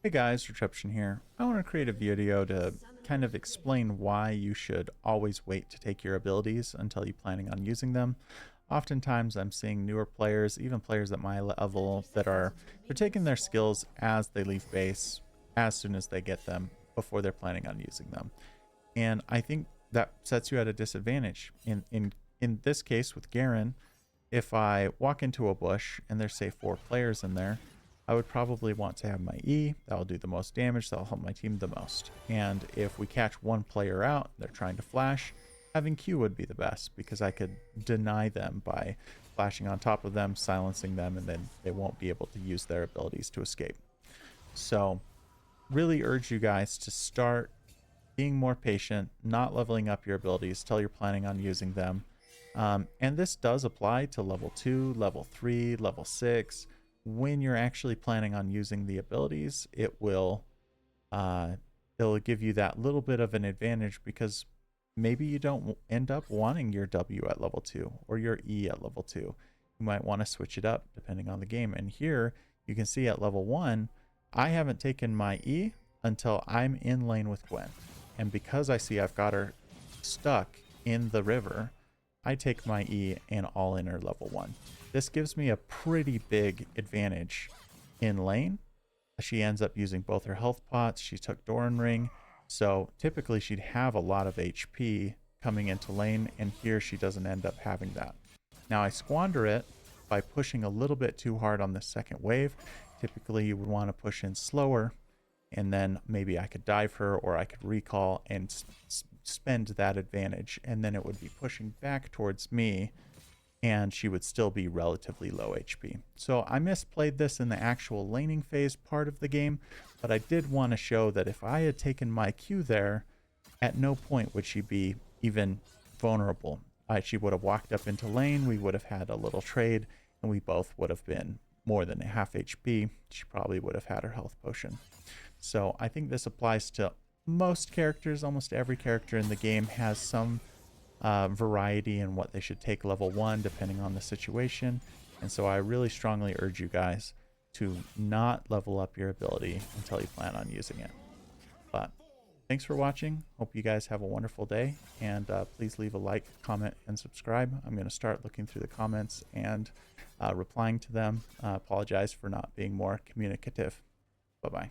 Hey guys, Retreption here. I want to create a video to kind of explain why you should always wait to take your abilities until you're planning on using them. Oftentimes I'm seeing newer players, even players at my level, that they're taking their skills as they leave base, as soon as they get them, before they're planning on using them. And I think that sets you at a disadvantage. In this case with Garen, if I walk into a bush and there's say 4 players in there, I would probably want to have my E. That'll do the most damage. That'll help my team the most. And if we catch one player out, they're trying to flash, having Q would be the best because I could deny them by flashing on top of them, silencing them, and then they won't be able to use their abilities to escape. So really urge you guys to start being more patient, not leveling up your abilities till you're planning on using them. And this does apply to level 2, level 3, level 6. When you're actually planning on using the abilities, it'll give you that little bit of an advantage because maybe you don't end up wanting your W at level 2 or your E at level 2. You might want to switch it up depending on the game. And here you can see at level 1, I haven't taken my E until I'm in lane with Gwen. And because I see I've got her stuck in the river, I take my E and all in her level 1. This gives me a pretty big advantage in lane. She ends up using both her health pots. She took Doran Ring. So typically she'd have a lot of HP coming into lane, and here she doesn't end up having that. Now I squander it by pushing a little bit too hard on the second wave. Typically you would want to push in slower, and then maybe I could dive her or I could recall and spend that advantage, and then it would be pushing back towards me and she would still be relatively low HP. So I misplayed this in the actual laning phase part of the game, but I did want to show that if I had taken my Q there, at no point would she be even vulnerable. She would have walked up into lane, we would have had a little trade, and we both would have been more than half HP. She probably would have had her health potion. So I think this applies to most characters. Almost every character in the game has some variety in what they should take level 1 depending on the situation. And so I really strongly urge you guys to not level up your ability until you plan on using it. But thanks for watching. Hope you guys have a wonderful day, and please leave a like, comment, and subscribe. I'm going to start looking through the comments and replying to them. Apologize for not being more communicative. Bye-bye.